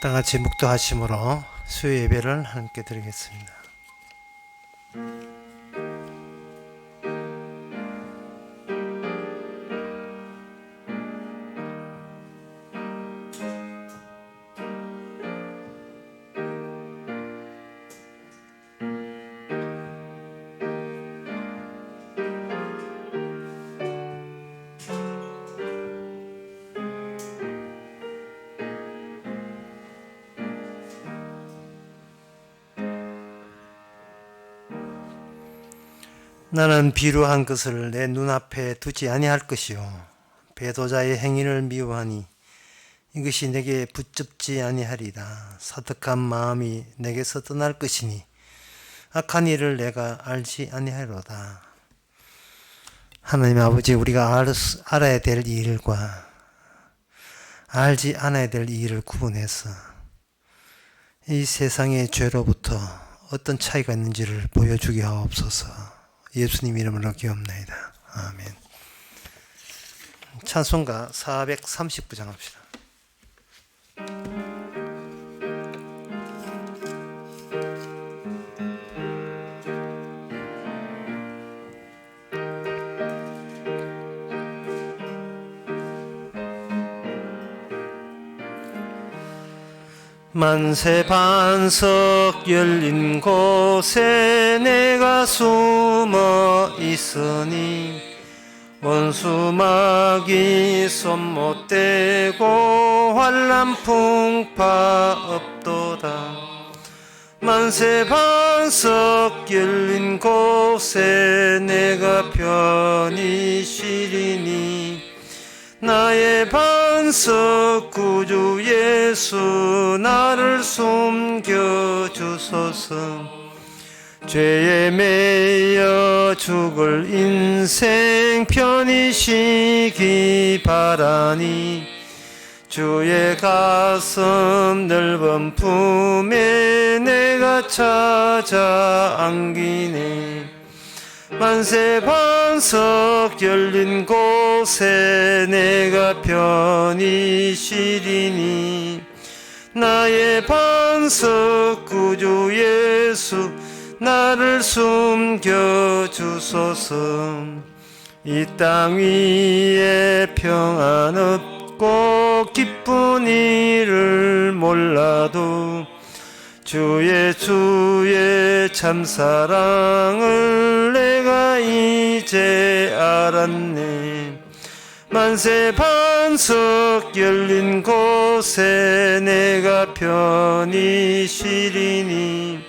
다 같이 묵도하심으로 수요 예배를 함께 드리겠습니다. 나는 비루한 것을 내 눈앞에 두지 아니할 것이요 배도자의 행위를 미워하니 이것이 내게 붙잡지 아니하리라. 사득한 마음이 내게서 떠날 것이니 악한 일을 내가 알지 아니하리로다. 하나님 아버지, 우리가 알아야 될 일과 알지 않아야 될 일을 구분해서 이 세상의 죄로부터 어떤 차이가 있는지를 보여주게 하옵소서. 예수님 이름으로 기옵나이다. 아멘. 찬송가 439장 합시다. 만세 반석 열린 곳에 내가 숨어 있으니 원수마귀 손 못 대고 환난 풍파 없도다. 만세 반석 열린 곳에 내가 편히 쉬리니 나의 반석 구주 예수 나를 숨겨주소서. 죄에 매여 죽을 인생 편히 쉬기 바라니 주의 가슴 넓은 품에 내가 찾아 안기네. 만세 반석 열린 곳에 내가 편히 쉬리니 나의 반석 구주 예수 나를 숨겨주소서. 이 땅 위에 평안 없고 기쁜 일을 몰라도 주의 참사랑을 내가 이제 알았네. 만세 반석 열린 곳에 내가 편히 쉬리니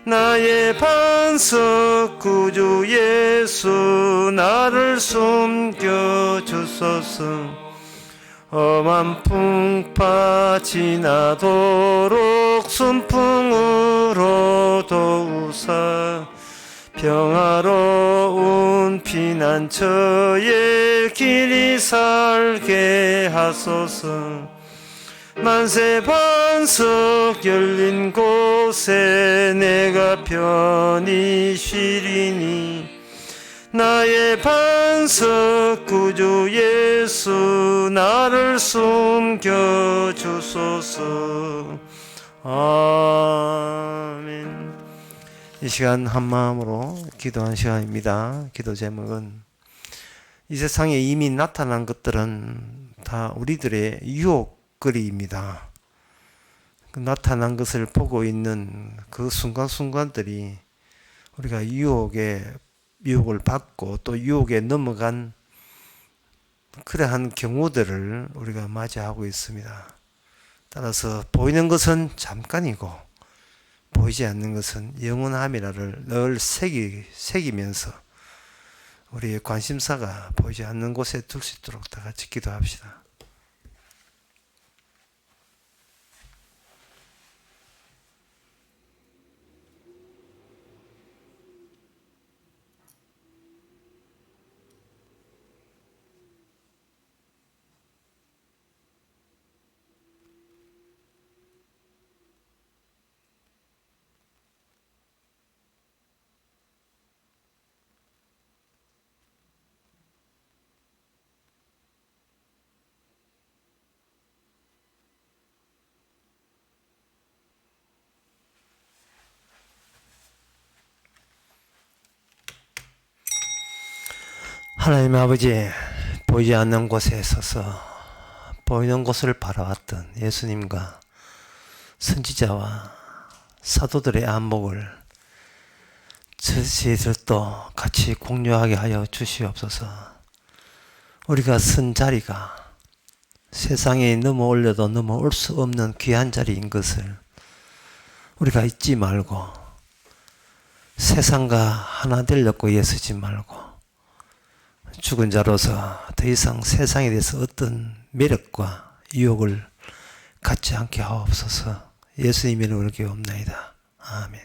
나의 반석 구주 예수 나를 숨겨주소서. 험한 풍파 지나도록 순풍으로 도우사 평화로운 피난처에 길이 살게 하소서. 만세 반석 열린 곳에 내가 편히 쉬리니 나의 반석 구주 예수 나를 숨겨주소서. 아멘. 이 시간 한마음으로 기도한 시간입니다. 기도 제목은 이 세상에 이미 나타난 것들은 다 우리들의 유혹거리입니다. 그 나타난 것을 보고 있는 그 순간순간들이 우리가 유혹을 받고 또 유혹에 넘어간 그러한 경우들을 우리가 맞이하고 있습니다. 따라서 보이는 것은 잠깐이고 보이지 않는 것은 영원함이라를 늘 새기면서 우리의 관심사가 보이지 않는 곳에 둘 수 있도록 다 같이 기도합시다. 하나님 아버지, 보이지 않는 곳에 서서 보이는 곳을 바라왔던 예수님과 선지자와 사도들의 안목을 저희들도 같이 공유하게 하여 주시옵소서. 우리가 선 자리가 세상에 넘어 올려도 넘어올 수 없는 귀한 자리인 것을 우리가 잊지 말고, 세상과 하나 되려고 애쓰지 말고, 죽은 자로서 더 이상 세상에 대해서 어떤 매력과 유혹을 갖지 않게 하옵소서. 예수님의 이름으로 기도합나이다. 아멘.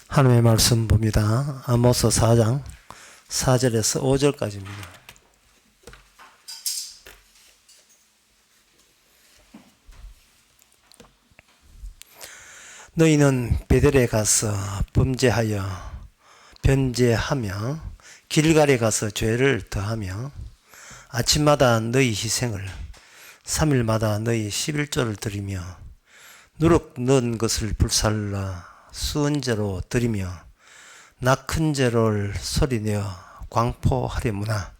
하나님의 말씀 봅니다. 아모스 4장 4절에서 5절까지입니다. 너희는 베델에 가서 변제하며 길갈에 가서 죄를 더하며 아침마다 너희 희생을 3일마다 너희 11조를 드리며 누룩 넣은 것을 불살라 수은제로 드리며 낙헌제를 소리내어 광포하려무나.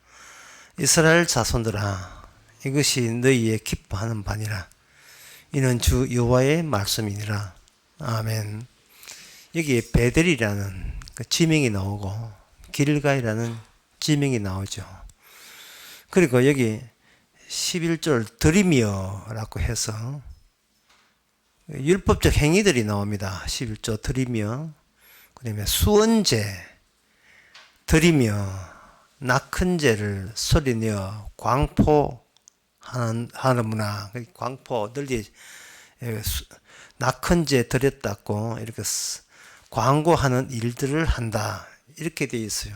이스라엘 자손들아, 이것이 너희의 기뻐하는 바니라. 이는 주 여호와의 말씀이니라. 아멘. 여기에 베델이라는 그 지명이 나오고 길갈이라는 지명이 나오죠. 그리고 여기 11조를 드리며 라고 해서 율법적 행위들이 나옵니다. 11조 드리며, 그 다음에 수언제 드리며, 낙헌제를 소리내어 광포하는구나. 광포 널리 낙헌제 드렸다고 이렇게 광고하는 일들을 한다, 이렇게 되어 있어요.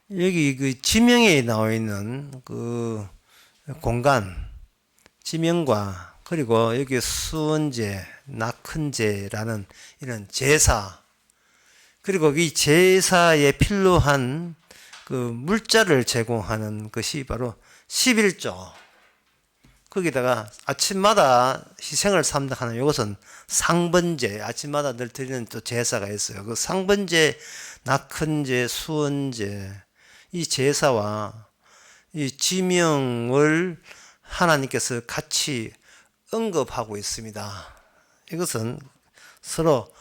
여기 그 지명에 나와 있는 그 공간, 지명과 그리고 여기 수언제, 낙헌제라는 이런 제사, 그리고 이 제사에 필요한 그 물자를 제공하는 것이 바로 11조. 거기다가 아침마다 희생을 삼다하는 이것은 상번제, 아침마다 늘 드리는 또 제사가 있어요. 그 상번제, 낙헌제, 수언제, 이 제사와 이 지명을 하나님께서 같이 언급하고 있습니다. 이것은 서로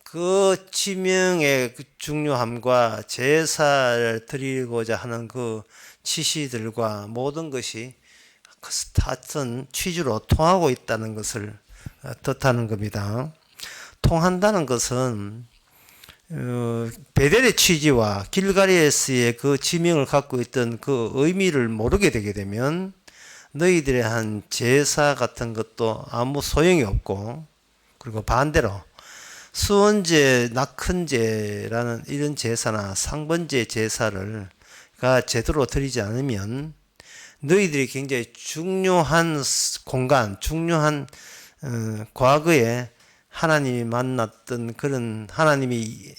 그 지명의 중요함과 제사를 드리고자 하는 그 지시들과 모든 것이 같은 취지로 통하고 있다는 것을 뜻하는 겁니다. 통한다는 것은 베델의 취지와 길갈에서의 그 지명을 갖고 있던 그 의미를 모르게 되게 되면 너희들의 한 제사 같은 것도 아무 소용이 없고, 그리고 반대로 수언제, 낙헌제라는 이런 제사나 상번제 제사를 제대로 드리지 않으면 너희들이 굉장히 중요한 공간, 중요한 과거에 하나님이 만났던 그런 하나님이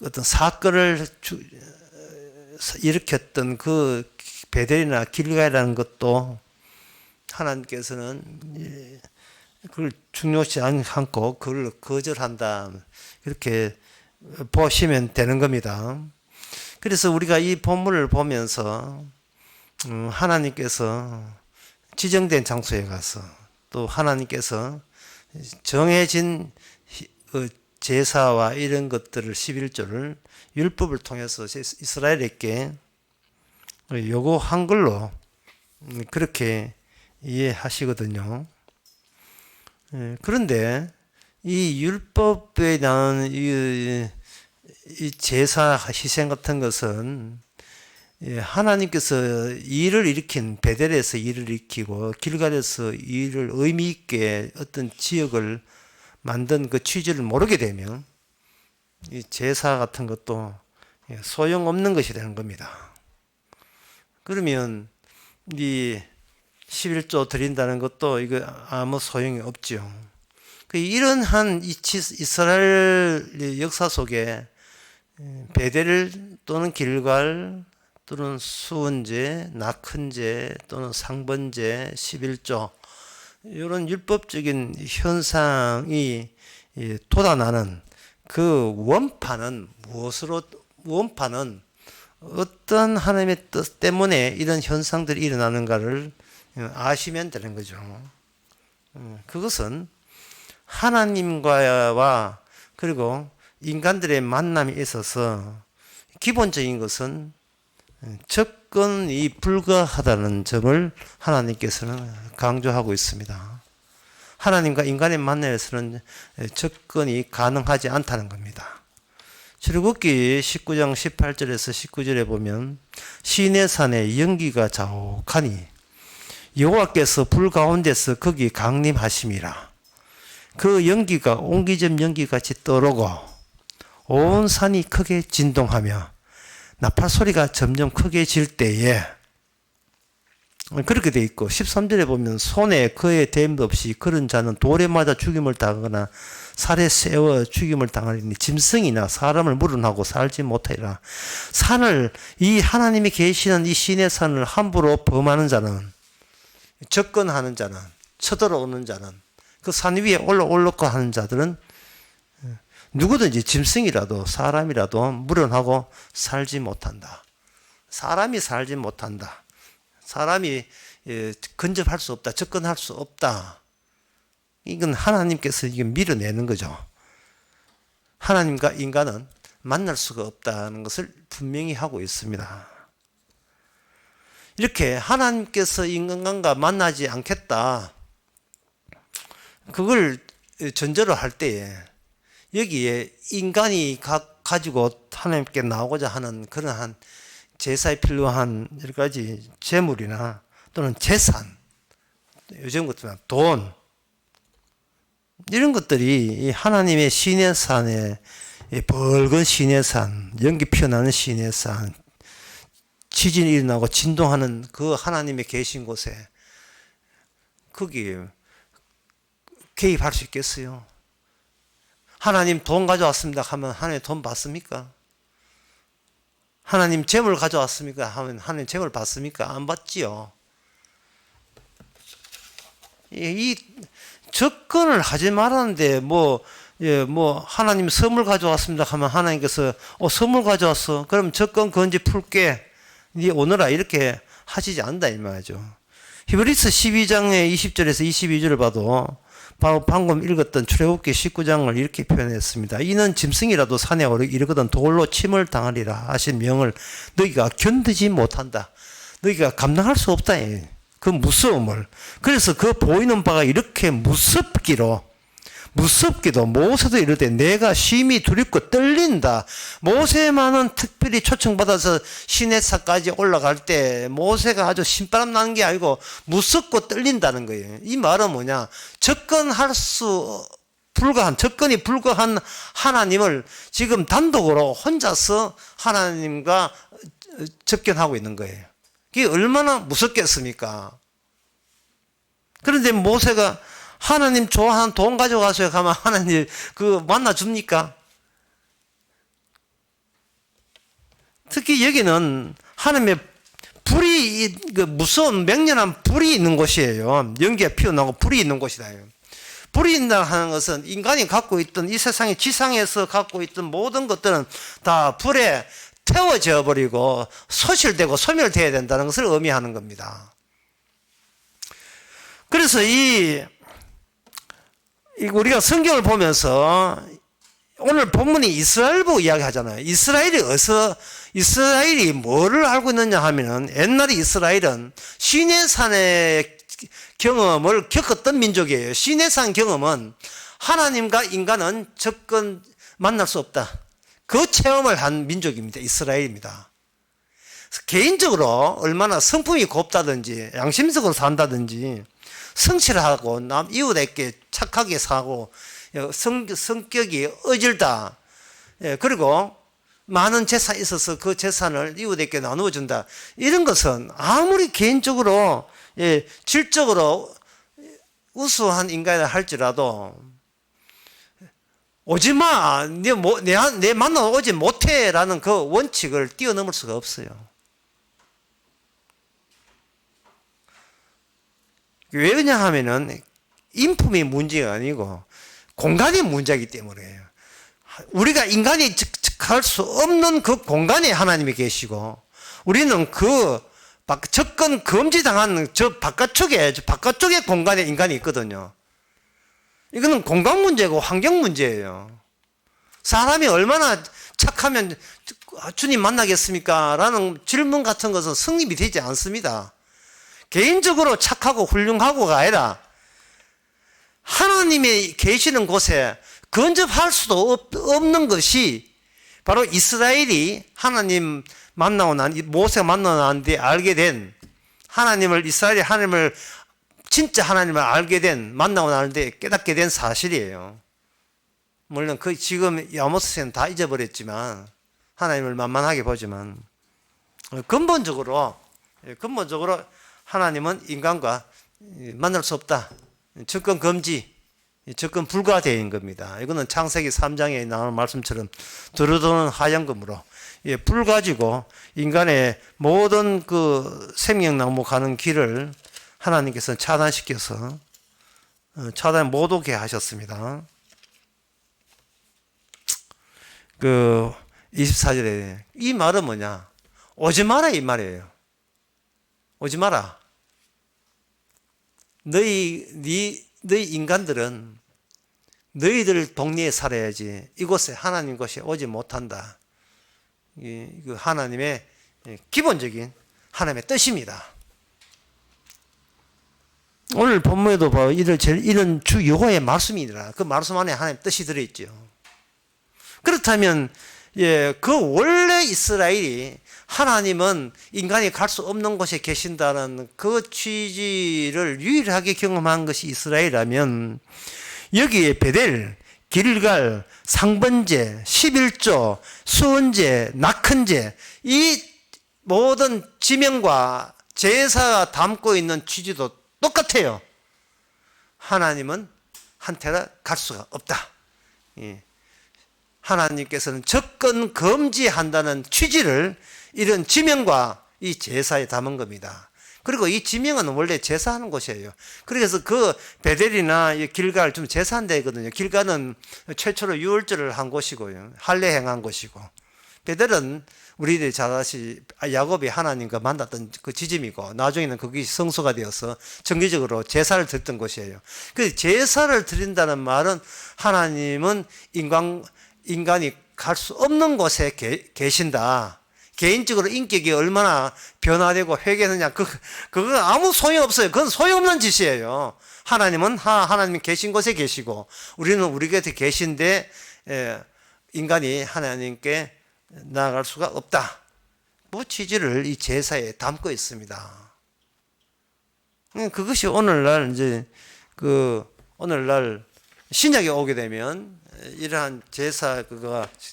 어떤 사건을 일으켰던 그 베델이나 길갈이라는 것도 하나님께서는 그걸 중요시 않고 그걸 거절한다, 이렇게 보시면 되는 겁니다. 그래서 우리가 이 본문을 보면서 하나님께서 지정된 장소에 가서 또 하나님께서 정해진 제사와 이런 것들을 11조를 율법을 통해서 이스라엘에게 요구한 걸로 그렇게 이해하시거든요. 그런데 이 율법에 나온 이 제사 희생 같은 것은 하나님께서 일을 일으킨, 베델에서 일을 일으키고 길갈에서 일을 의미 있게 어떤 지역을 만든 그 취지를 모르게 되면 이 제사 같은 것도 소용없는 것이 되는 겁니다. 그러면 이 11조 드린다는 것도 이거 아무 소용이 없지요. 이런 한 이스라엘 역사 속에 베델 또는 길갈 또는 수원제, 낙헌제 또는 상번제, 11조 이런 율법적인 현상이 돋아나는 그 원판은 어떤 하나님의 뜻 때문에 이런 현상들이 일어나는가를 아시면 되는 거죠. 그것은 하나님과 그리고 인간들의 만남에 있어서 기본적인 것은 접근이 불가하다는 점을 하나님께서는 강조하고 있습니다. 하나님과 인간의 만남에서는 접근이 가능하지 않다는 겁니다. 출애굽기 19장 18절에서 19절에 보면 시내산에 연기가 자욱하니 여호와께서 불 가운데서 거기 강림하심이라. 그 연기가 옹기점 연기같이 떠오르고 온 산이 크게 진동하며 나팔 소리가 점점 크게 질 때에 그렇게 돼 있고 13절에 보면 손에 그의 됨도 없이 그런 자는 돌에 맞아 죽임을 당하거나 살에 세워 죽임을 당하리니 짐승이나 사람을 물은하고 살지 못하리라. 산을 이 하나님이 계시는 이 신의 산을 함부로 범하는 자는 접근하는 자는 쳐들어오는 자는 그 산 위에 올라오려고 하는 자들은 누구든지 짐승이라도 사람이라도 물은하고 살지 못한다. 사람이 살지 못한다. 사람이 근접할 수 없다. 접근할 수 없다. 이건 하나님께서 이게 밀어내는 거죠. 하나님과 인간은 만날 수가 없다는 것을 분명히 하고 있습니다. 이렇게 하나님께서 인간과 만나지 않겠다. 그걸 전제로 할 때에 여기에 인간이 가지고 하나님께 나오고자 하는 그러한 제사에 필요한 여러 가지 재물이나 또는 재산, 요즘 같으면 돈, 이런 것들이 하나님의 신의 산에 붉은 신의 산, 연기 피어나는 신의 산, 지진이 일어나고 진동하는 그 하나님의 계신 곳에 거기 개입할 수 있겠어요? 하나님 돈 가져왔습니다 하면 하나님 돈 받습니까? 하나님 재물 가져왔습니까 하면 하나님 재물 받습니까? 안 받지요. 이 접근을 하지 말았는데 뭐 하나님 선물 가져왔습니다 하면 하나님께서 선물 가져왔어. 그럼 접근 건지 풀게. 네 오너라 이렇게 하시지 않는다 이 말이죠. 히브리서 12장의 20절에서 22절을 봐도 바로 방금 읽었던 출애굽기 19장을 이렇게 표현했습니다. 이는 짐승이라도 산에 이르거든 돌로 침을 당하리라 하신 명을 너희가 견디지 못한다. 너희가 감당할 수 없다. 그 무서움을. 그래서 그 보이는 바가 이렇게 무섭기도 모세도 이르되 내가 심히 두렵고 떨린다. 모세만은 특별히 초청받아서 시내산까지 올라갈 때 모세가 아주 신바람 나는 게 아니고 무섭고 떨린다는 거예요. 이 말은 뭐냐? 접근이 불가한 하나님을 지금 단독으로 혼자서 하나님과 접견하고 있는 거예요. 그게 얼마나 무섭겠습니까? 그런데 모세가 하나님 좋아하는 돈 가져가세요 가면 하나님 만나 줍니까? 특히 여기는 하나님의 불이 무서운 맹렬한 불이 있는 곳이에요. 연기가 피어나고 불이 있는 곳이다. 불이 있다 하는 것은 인간이 갖고 있던 이 세상의 지상에서 갖고 있던 모든 것들은 다 불에 태워져 버리고 소실되고 소멸되어야 된다는 것을 의미하는 겁니다. 그래서 우리가 성경을 보면서 오늘 본문이 이스라엘 보고 이야기하잖아요. 이스라엘이 뭐를 알고 있느냐 하면은 옛날에 이스라엘은 시내산의 경험을 겪었던 민족이에요. 시내산 경험은 하나님과 인간은 만날 수 없다. 그 체험을 한 민족입니다. 이스라엘입니다. 개인적으로 얼마나 성품이 곱다든지 양심적으로 산다든지 성실하고 이웃에게 착하게 사고 성격이 어질다. 그리고 많은 재산이 있어서 그 재산을 이웃에게 나누어 준다. 이런 것은 아무리 개인적으로 질적으로 우수한 인간이라 할지라도 오지 마, 내 만나러 오지 못해라는 그 원칙을 뛰어넘을 수가 없어요. 왜 그러냐 하면은 인품이 문제가 아니고 공간이 문제이기 때문에요. 우리가 인간이 갈 수 없는 그 공간에 하나님이 계시고 우리는 그 접근 금지당한 저 바깥쪽의 공간에 인간이 있거든요. 이거는 공간 문제고 환경 문제예요. 사람이 얼마나 착하면 주님 만나겠습니까? 라는 질문 같은 것은 성립이 되지 않습니다. 개인적으로 착하고 훌륭하고가 아니라 하나님이 계시는 곳에 근접할 수도 없는 것이 바로 이스라엘이 하나님 만나고 모세가 만나고 난 뒤에 알게 된 이스라엘이 하나님을 진짜 하나님을 알게 된 만나고 나는데 깨닫게 된 사실이에요. 물론 지금 아모스는 다 잊어버렸지만 하나님을 만만하게 보지만 근본적으로 하나님은 인간과 만날 수 없다. 접근 금지, 접근 불가되어인 겁니다. 이거는 창세기 3장에 나오는 말씀처럼 두루두는 하얀금으로 불 가지고 인간의 모든 그 생명나무 가는 길을 하나님께서 차단시켜서 차단 못 오게 하셨습니다. 24절에 이 말은 뭐냐? 오지 마라 이 말이에요. 오지 마라. 너희 인간들은 너희들 동네에 살아야지 이곳에 하나님 곳에 오지 못한다. 이거 하나님의 기본적인 하나님의 뜻입니다. 오늘 본문에도 이런 주 여호와의 말씀이니라. 그 말씀 안에 하나님의 뜻이 들어있죠. 그렇다면 그 원래 이스라엘이 하나님은 인간이 갈 수 없는 곳에 계신다는 그 취지를 유일하게 경험한 것이 이스라엘이라면 여기에 베델, 길갈, 상번제, 11조, 수원제, 낙헌제 이 모든 지명과 제사가 담고 있는 취지도 똑같아요. 하나님은 한테라 갈 수가 없다. 하나님께서는 접근 금지한다는 취지를 이런 지명과 이 제사에 담은 겁니다. 그리고 이 지명은 원래 제사하는 곳이에요. 그래서 그 베델이나 길갈 좀 제사한 데거든요. 길갈은 최초로 유월절을 한 곳이고요. 할례 행한 곳이고, 베델은 우리들이 잘 아시 야곱이 하나님과 만났던 그 지점이고 나중에는 그게 성소가 되어서 정기적으로 제사를 드렸던 곳이에요. 그 제사를 드린다는 말은 하나님은 인간이 갈 수 없는 곳에 계신다. 개인적으로 인격이 얼마나 변화되고 회개하느냐 그거 아무 소용없어요. 그건 소용없는 짓이에요. 하나님은 하나님 계신 곳에 계시고 우리는 우리 곁에 계신데 인간이 하나님께 나아갈 수가 없다. 그 취지를 이 제사에 담고 있습니다. 그것이 오늘날 오늘날 신약에 오게 되면 이러한 제사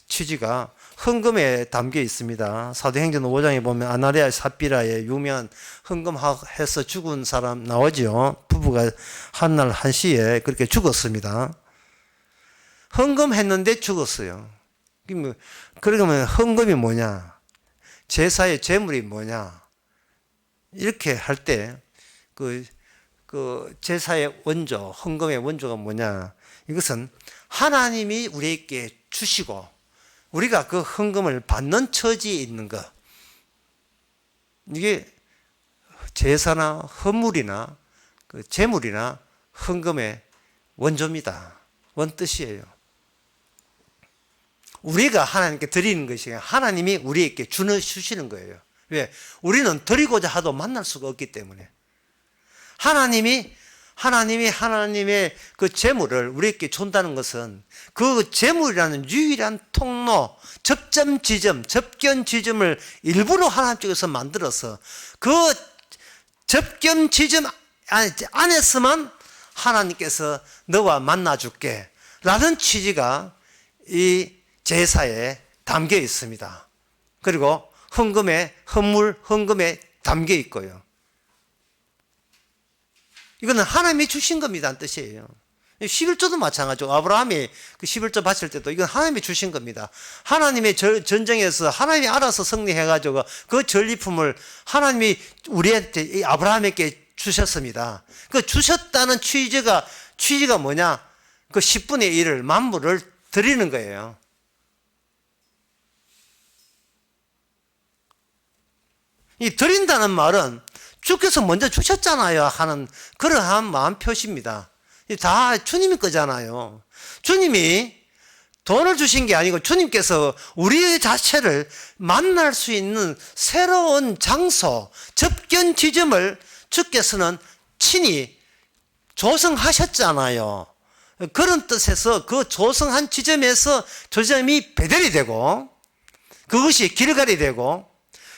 취지가 헌금에 담겨 있습니다. 사도행전 5장에 보면 아나리아 삽비라의 유명한 헌금해서 죽은 사람 나오죠. 부부가 한날 한시에 그렇게 죽었습니다. 헌금했는데 죽었어요. 그러면 헌금이 뭐냐? 제사의 제물이 뭐냐? 이렇게 할 때 그 제사의 원조, 헌금의 원조가 뭐냐? 이것은 하나님이 우리에게 주시고 우리가 그 헌금을 받는 처지에 있는 것. 이게 제사나 헌물이나 그 제물이나 헌금의 원조입니다. 원뜻이에요. 우리가 하나님께 드리는 것이 하나님이 우리에게 주시는 거예요. 왜? 우리는 드리고자 하도 만날 수가 없기 때문에. 하나님의 그 재물을 우리에게 준다는 것은 그 재물이라는 유일한 통로, 접견 지점을 일부러 하나님 쪽에서 만들어서 그 접견 지점 안에서만 하나님께서 너와 만나줄게 라는 취지가 이 제사에 담겨 있습니다. 그리고 헌금에 담겨 있고요. 이거는 하나님이 주신 겁니다 뜻이에요. 11조도 마찬가지고 아브라함이 그 11조 바칠 때도 이건 하나님이 주신 겁니다. 하나님의 전쟁에서 하나님이 알아서 승리해가지고 그 전리품을 하나님이 우리한테 아브라함에게 주셨습니다. 그 주셨다는 취지가 뭐냐? 그 10분의 1을 만물을 드리는 거예요. 이 드린다는 말은 주께서 먼저 주셨잖아요 하는 그러한 마음 표시입니다. 다 주님이 거잖아요. 주님이 돈을 주신 게 아니고 주님께서 우리 자체를 만날 수 있는 새로운 장소, 접견 지점을 주께서는 친히 조성하셨잖아요. 그런 뜻에서 그 조성한 지점에서 지점이 베델이 되고 그것이 길갈이 되고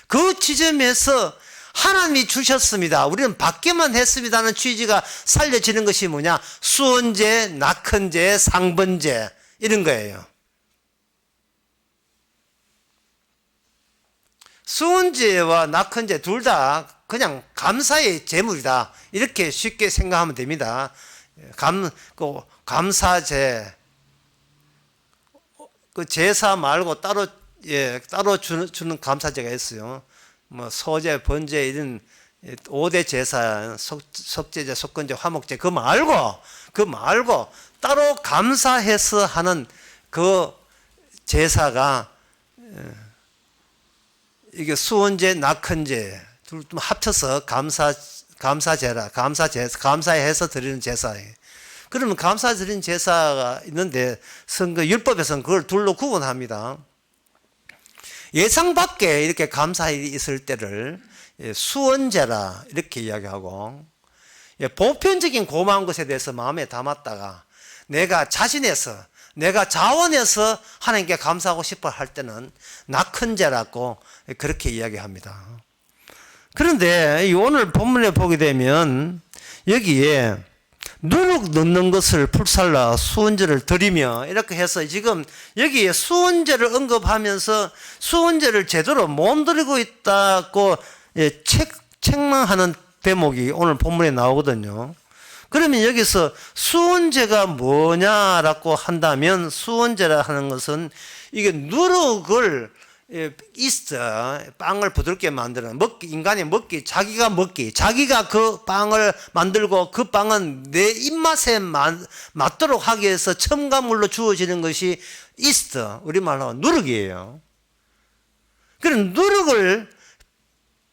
그 지점에서 하나님이 주셨습니다. 우리는 받기만 했습니다는 취지가 살려지는 것이 뭐냐? 수언제, 낙헌제, 상번제 이런 거예요. 수언제와 낙헌제 둘 다 그냥 감사의 제물이다. 이렇게 쉽게 생각하면 됩니다. 감사제, 그 제사 말고 따로 주는 감사제가 있어요. 뭐 소제, 번제 이런 5대 제사, 속제제, 속건제, 화목제 그거 말고 따로 감사해서 하는 그 제사가 이게 수언제, 낙헌제 둘 합쳐서 감사제라 감사해서 드리는 제사예요. 그러면 감사 드리는 제사가 있는데 율법에서는 그걸 둘로 구분합니다. 예상 밖에 이렇게 감사일이 있을 때를 수언제라 이렇게 이야기하고, 보편적인 고마운 것에 대해서 마음에 담았다가 내가 자신해서 내가 자원해서 하나님께 감사하고 싶어 할 때는 낙헌제라고 그렇게 이야기합니다. 그런데 오늘 본문에 보게 되면 여기에 누룩 넣는 것을 풀살라 수언제를 드리며 이렇게 해서 지금 여기에 수언제를 언급하면서 수언제를 제대로 못 드리고 있다고 책망하는 대목이 오늘 본문에 나오거든요. 그러면 여기서 수언제가 뭐냐라고 한다면 수언제라 하는 것은 이게 누룩을 빵을 부드럽게 만드는 인간이 자기가 그 빵을 만들고 그 빵은 내 입맛에 맞도록 하기 위해서 첨가물로 주어지는 것이 우리말로 누룩이에요. 그런 누룩을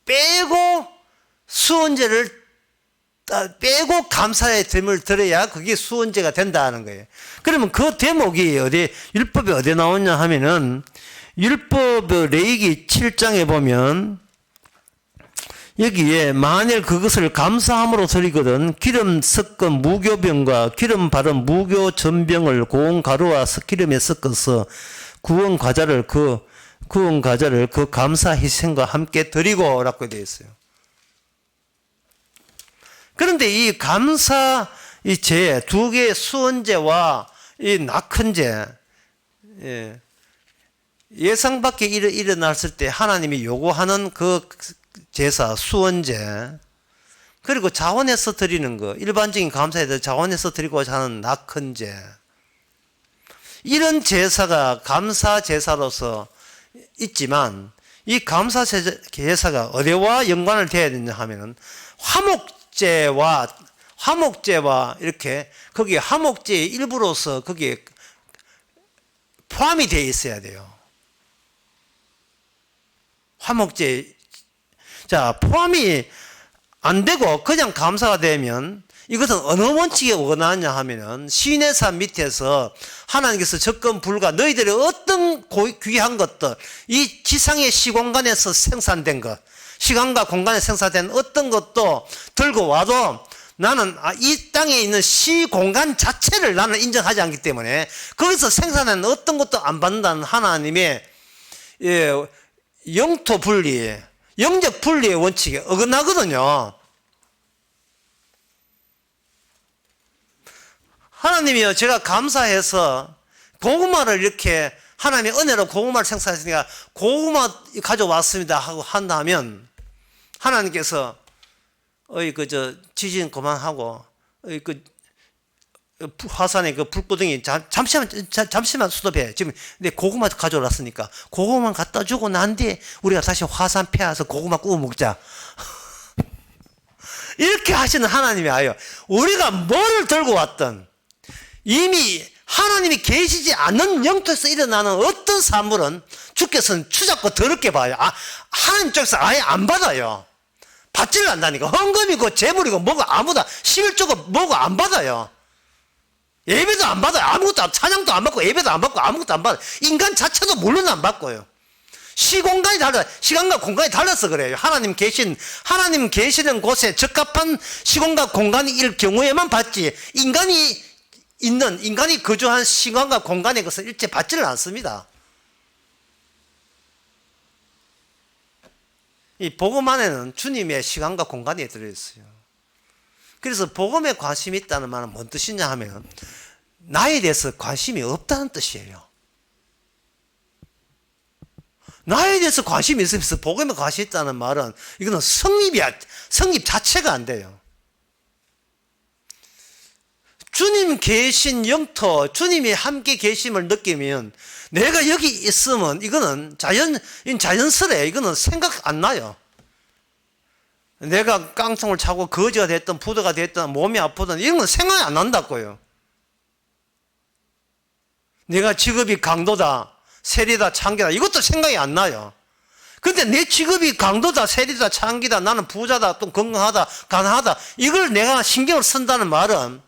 빼고 수언제를 빼고 감사의 됨을 들어야 그게 수언제가 된다는 거예요. 그러면 그 대목이 율법에 어디 나오냐 하면은 율법 레위기 7장에 보면 여기에 만일 그것을 감사함으로 드리거든 기름 섞은 무교병과 기름 바른 무교 전병을 고운 가루와 기름에 섞어서 구운 과자를 그 감사 희생과 함께 드리고 라고 되어 있어요. 그런데 이 감사 제 두 개의 수언제와 이 낙헌제 예상 밖에 일어났을 때 하나님이 요구하는 그 제사, 수언제, 그리고 자원해서 드리는 거, 일반적인 감사에 대해 자원해서 드리고자 하는 낙헌제, 이런 제사가 감사 제사로서 있지만 이 감사 제사가 어디와 연관을 돼야 되냐 하면은 화목제와 이렇게 거기에 화목제의 일부로서 거기에 포함이 되어 있어야 돼요. 화목제. 자, 포함이 안 되고 그냥 감사가 되면 이것은 어느 원칙에 원하냐 하면은 시내산 밑에서 하나님께서 접근 불가 너희들의 어떤 귀한 것들, 이 지상의 시공간에서 생산된 것, 시간과 공간에 생산된 어떤 것도 들고 와도 나는 이 땅에 있는 시공간 자체를 나는 인정하지 않기 때문에 거기서 생산한 어떤 것도 안 받는다는 하나님의 영토 분리, 영적 분리의 원칙에 어긋나거든요. 하나님이요, 제가 감사해서 고구마를 이렇게 하나님의 은혜로 고구마를 생산했으니까 고구마 가져왔습니다 하고 한다면 하나님께서 지진 그만하고, 화산에 그 불구덩이, 잠시만 스톱해. 지금 내 고구마 가져왔으니까, 고구마 갖다 주고 난 뒤에 우리가 다시 화산 패와서 고구마 구워 먹자. 이렇게 하시는 하나님이 아요. 우리가 뭐를 들고 왔든, 이미 하나님이 계시지 않는 영토에서 일어나는 어떤 산물은 주께서는 추잡고 더럽게 봐요. 하나님 쪽에서 아예 안 받아요. 받지를 않다니까. 헌금이고 재물이고 뭐고 아무도 11조고 뭐고 안 받아요. 예배도 안 받아요. 아무것도 찬양도 안 받고 예배도 안 받고 아무것도 안 받아요. 인간 자체도 물론 안 받고요. 시공간이 달라, 시간과 공간이 달라서 그래요. 하나님 계시는 곳에 적합한 시공간 공간일 경우에만 받지, 인간이 거주한 시간과 공간의 것은 일체 받지를 않습니다. 이 복음 안에는 주님의 시간과 공간이 들어있어요. 그래서 복음에 관심이 있다는 말은 뭔 뜻이냐 하면, 나에 대해서 관심이 없다는 뜻이에요. 나에 대해서 관심이 있으면서 복음에 관심이 있다는 말은, 이거는 성립 자체가 안 돼요. 주님 계신 영토, 주님이 함께 계심을 느끼면, 내가 여기 있으면 이거는 자연스레, 이거는 생각 안 나요. 내가 깡통을 차고 거지가 됐든 부도가 됐든 몸이 아프든 이런 건 생각이 안 난다고요. 내가 직업이 강도다, 세리다, 창기다, 이것도 생각이 안 나요. 근데 내 직업이 강도다, 세리다, 창기다, 나는 부자다, 또 건강하다, 가난하다, 이걸 내가 신경을 쓴다는 말은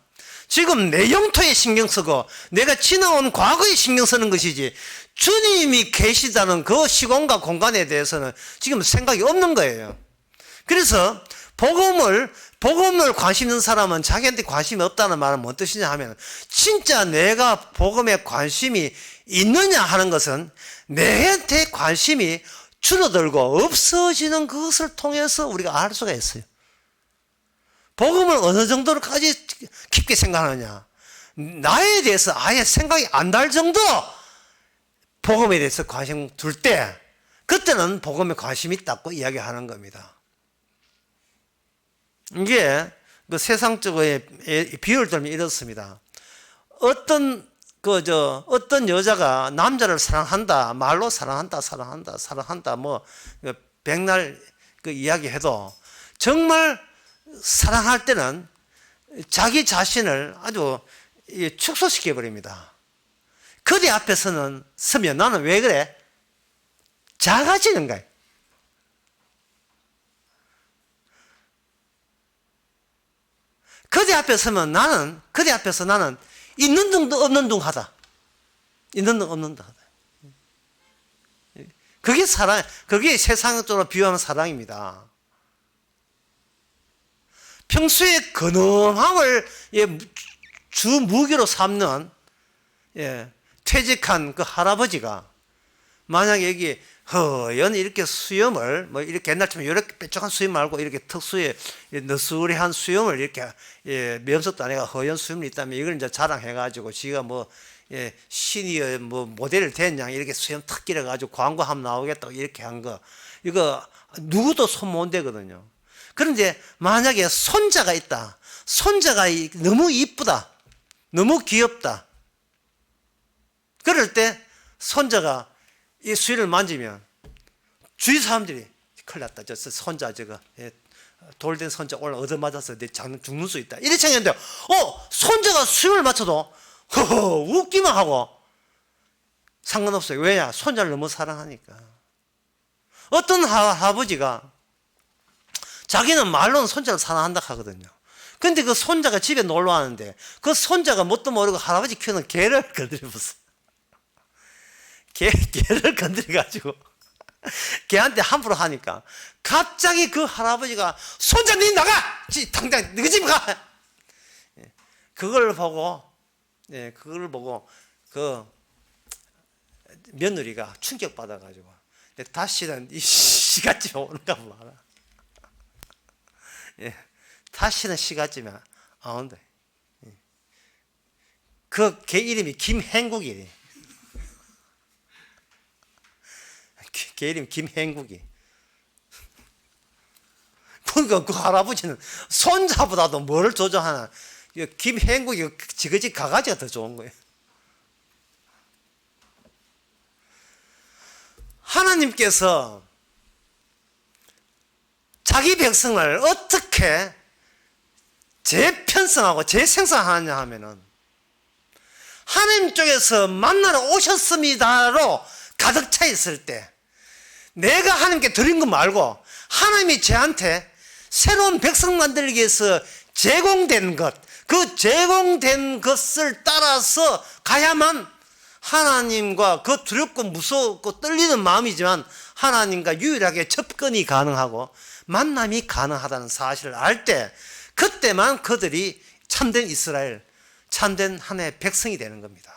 지금 내 영토에 신경 쓰고 내가 지나온 과거에 신경 쓰는 것이지, 주님이 계시다는 그 시공과 공간에 대해서는 지금 생각이 없는 거예요. 그래서 복음을 관심 있는 사람은 자기한테 관심이 없다는 말은 뭔 뜻이냐 하면, 진짜 내가 복음에 관심이 있느냐 하는 것은 내한테 관심이 줄어들고 없어지는 것을 통해서 우리가 알 수가 있어요. 복음을 어느 정도로까지 깊게 생각하느냐, 나에 대해서 아예 생각이 안 날 정도 복음에 대해서 관심 둘 때, 그때는 복음에 관심이 있다고 이야기하는 겁니다. 이게 그 세상적으로의 비유를 들면 이렇습니다. 어떤 여자가 남자를 사랑한다, 말로 사랑한다, 뭐 백날 그 이야기해도 정말 사랑할 때는 자기 자신을 아주 축소시켜 버립니다. 그대 앞에서는 서면 나는 왜 그래? 작아지는 거예요. 그대 앞에 서면 나는 있는 둥도 없는 둥 하다. 그게 사랑, 그게 세상적으로 비유하는 사랑입니다. 평소에 근엄함을 주 무기로 삼는 퇴직한 그 할아버지가 만약에 여기 허연 이렇게 수염을 뭐 이렇게 옛날처럼 이렇게 뾰족한 수염 말고 이렇게 특수의 너스레한 수염을 이렇게 면접도 안 해가 허연 수염이 있다면 이걸 이제 자랑해가지고 지가 뭐 시니어 뭐 모델을 됐냐 이렇게 수염 탁 길어가지고 광고 한번 나오겠다고 이렇게 한 거, 이거 누구도 손 못 대거든요. 그런데 만약에 손자가 있다. 손자가 너무 이쁘다. 너무 귀엽다. 그럴 때 손자가 이 수위를 만지면 주위 사람들이 큰일 났다. 저 손자 돌된 손자 올라 얻어맞아서 내 죽는 수 있다. 이렇게 생각했는데 손자가 수위를 맞춰도 웃기만 하고 상관없어요. 왜냐? 손자를 너무 사랑하니까. 어떤 할아버지가 자기는 말로는 손자를 사랑한다 하거든요. 근데 그 손자가 집에 놀러 왔는데 그 손자가 뭣도 모르고 할아버지 키우는 개를 건드려봤어. 개를 건드려가지고 걔한테 함부로 하니까 갑자기 그 할아버지가 손자 니 나가! 당장 너희 집 가! 그걸 보고 그 며느리가 충격받아가지고 다시는 이 시간쯤에 오는가 봐라. 다시는 시간쯤에 안 온다. 그 개 이름이 김행국이래. 개 이름 김행국이. 그 할아버지는 손자보다도 뭘 조종하나. 김행국이 지그지 가가지가 더 좋은 거예요. 하나님께서 자기 백성을 어떻게 재편성하고 재생성하느냐 하면은 하나님 쪽에서 만나러 오셨습니다로 가득 차 있을 때 내가 하나님께 드린 거 말고 하나님이 저한테 새로운 백성 만들기 위해서 제공된 것, 그 제공된 것을 따라서 가야만 하나님과 그 두렵고 무섭고 떨리는 마음이지만 하나님과 유일하게 접근이 가능하고 만남이 가능하다는 사실을 알 때 그때만 그들이 참된 이스라엘, 참된 하나님의 백성이 되는 겁니다.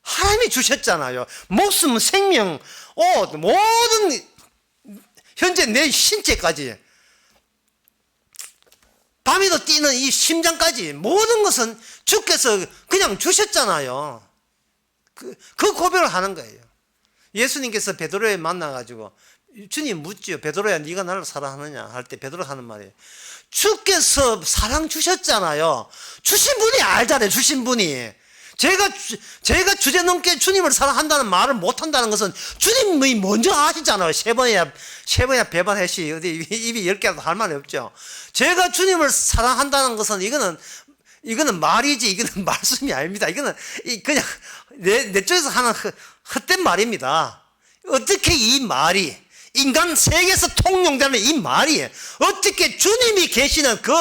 하나님이 주셨잖아요. 목숨, 생명, 옷, 모든 현재 내 신체까지 밤에도 뛰는 이 심장까지 모든 것은 주께서 그냥 주셨잖아요. 그 고백을 하는 거예요. 예수님께서 베드로에 만나가지고 주님 묻지요. 베드로야 네가 나를 사랑하느냐 할 때 베드로 하는 말이에요. 주께서 사랑 주셨잖아요. 주신 분이 알잖아요. 주신 분이. 제가 주제넘게 주님을 사랑한다는 말을 못한다는 것은 주님이 먼저 아시잖아요. 세 번이야 배반했시 어디 입이 10개라도 할 말이 없죠. 제가 주님을 사랑한다는 것은 이거는 말이지 이거는 말씀이 아닙니다. 이거는 그냥 내 쪽에서 하는 헛된 말입니다. 어떻게 이 말이 인간 세계에서 통용되는 이 말이 어떻게 주님이 계시는 그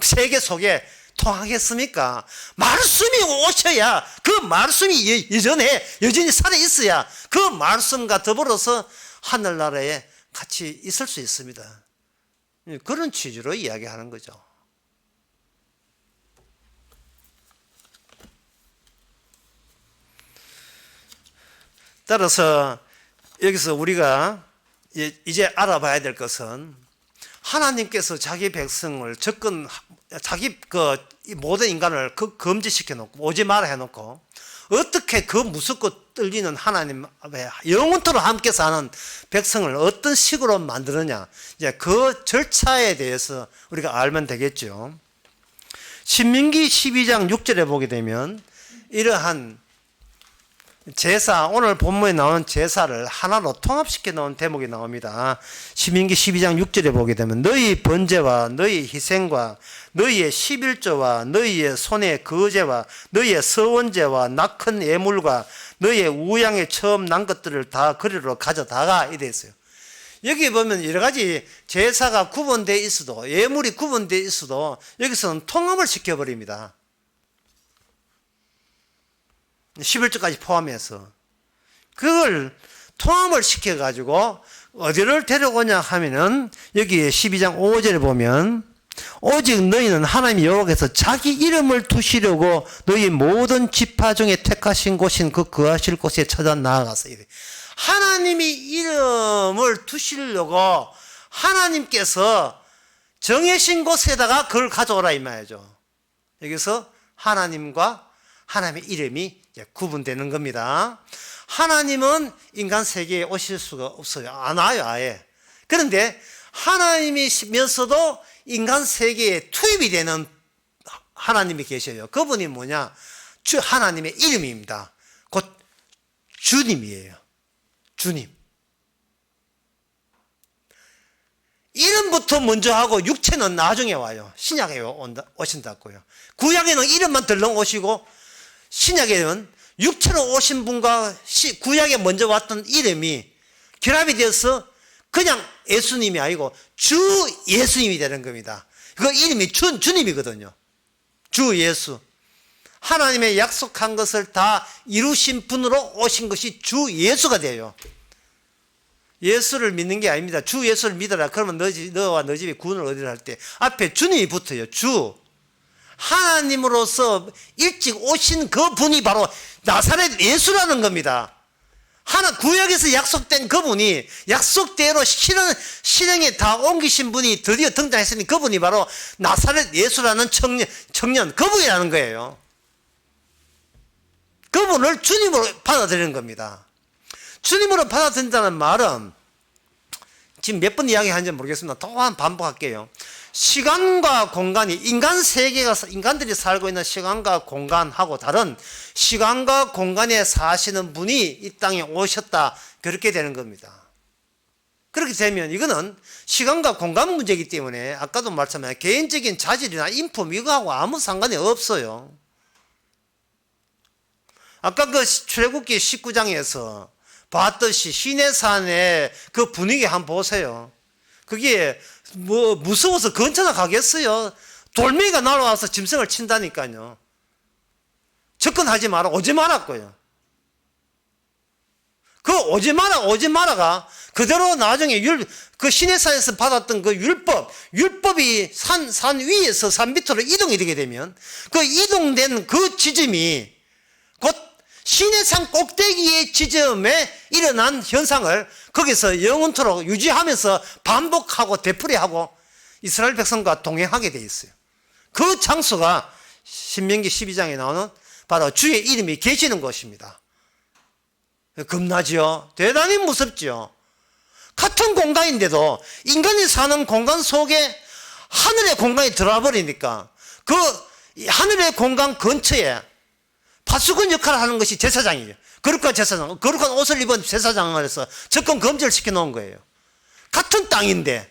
세계 속에 통하겠습니까? 말씀이 오셔야 그 말씀이 여전히 살아있어야 그 말씀과 더불어서 하늘나라에 같이 있을 수 있습니다. 그런 취지로 이야기하는 거죠. 따라서 여기서 우리가 이제 알아봐야 될 것은 하나님께서 자기 백성을 자기 모든 인간을 금지시켜 놓고 오지 마라 해 놓고 어떻게 그 무섭고 떨리는 하나님 앞에 영원토록 함께 사는 백성을 어떤 식으로 만드느냐, 이제 그 절차에 대해서 우리가 알면 되겠죠. 신민기 12장 6절에 보게 되면 이러한 제사, 오늘 본문에 나오는 제사를 하나로 통합시켜 놓은 대목이 나옵니다. 신민기 12장 6절에 보게 되면 너희 번제와 너희 희생과 너희의 11조와 너희의 손의 거제와 너희의 서원제와 낙큰 예물과 너희의 우양에 처음 난 것들을 다 거리로 가져다가 이래 있어요. 여기 보면 여러 가지 제사가 구분되어 있어도 예물이 구분되어 있어도 여기서는 통합을 시켜버립니다. 11조까지 포함해서 그걸 통합을 시켜가지고 어디를 데려오냐 하면은 여기 12장 5절에 보면 오직 너희는 하나님 여호와께서 자기 이름을 두시려고 너희 모든 지파 중에 택하신 곳인 그 거하실 곳에 찾아 나아가서 이래. 하나님이 이름을 두시려고 하나님께서 정해신 곳에다가 그걸 가져오라 이 말이죠. 여기서 하나님과 하나님의 이름이 구분되는 겁니다. 하나님은 인간 세계에 오실 수가 없어요. 안 와요, 아예. 그런데 하나님이시면서도 인간 세계에 투입이 되는 하나님이 계셔요. 그분이 뭐냐? 하나님의 이름입니다. 곧 주님이에요. 주님. 이름부터 먼저 하고 육체는 나중에 와요. 신약에 오신다고요. 구약에는 이름만 덜렁 오시고 신약에는 육체로 오신 분과 구약에 먼저 왔던 이름이 결합이 되어서 그냥 예수님이 아니고 주 예수님이 되는 겁니다. 그 이름이 주님이거든요. 주 예수. 하나님의 약속한 것을 다 이루신 분으로 오신 것이 주 예수가 돼요. 예수를 믿는 게 아닙니다. 주 예수를 믿어라. 그러면 너와 너 집이 구원을 얻으라 할 때 앞에 주님이 붙어요. 주. 하나님으로서 일찍 오신 그 분이 바로 나사렛 예수라는 겁니다. 구약에서 약속된 그분이 약속대로 실행에 다 옮기신 분이 드디어 등장했으니 그분이 바로 나사렛 예수라는 청년 그분이라는 거예요. 그분을 주님으로 받아들이는 겁니다. 주님으로 받아들인다는 말은 지금 몇 번 이야기하는지 모르겠습니다. 또 한 번 반복할게요. 시간과 공간이 인간 세계가 인간들이 살고 있는 시간과 공간하고 다른 시간과 공간에 사시는 분이 이 땅에 오셨다. 그렇게 되는 겁니다. 그렇게 되면 이거는 시간과 공간 문제이기 때문에 아까도 말씀드렸지만 개인적인 자질이나 인품 이거하고 아무 상관이 없어요. 아까 그 출애굽기 19장에서 봤듯이 시내산의 그 분위기 한번 보세요. 그게 뭐 무서워서 근처나 가겠어요. 돌멩이가 날아와서 짐승을 친다니까요. 접근하지 마라, 오지 말았고요. 그 오지 마라가 그대로 나중에 그 시내산에서 받았던 그 율법이 산 위에서 산 밑으로 이동이 되게 되면 그 이동된 그 지점이 곧 시내산 꼭대기의 지점에 일어난 현상을 거기서 영원토록 유지하면서 반복하고 되풀이하고 이스라엘 백성과 동행하게 돼 있어요. 그 장소가 신명기 12장에 나오는 바로 주의 이름이 계시는 곳입니다. 겁나죠? 대단히 무섭죠? 같은 공간인데도 인간이 사는 공간 속에 하늘의 공간이 들어와 버리니까 그 하늘의 공간 근처에 파수꾼 역할을 하는 것이 제사장이에요. 거룩한 옷을 입은 제사장을 해서 접근 금지를 시켜놓은 거예요. 같은 땅인데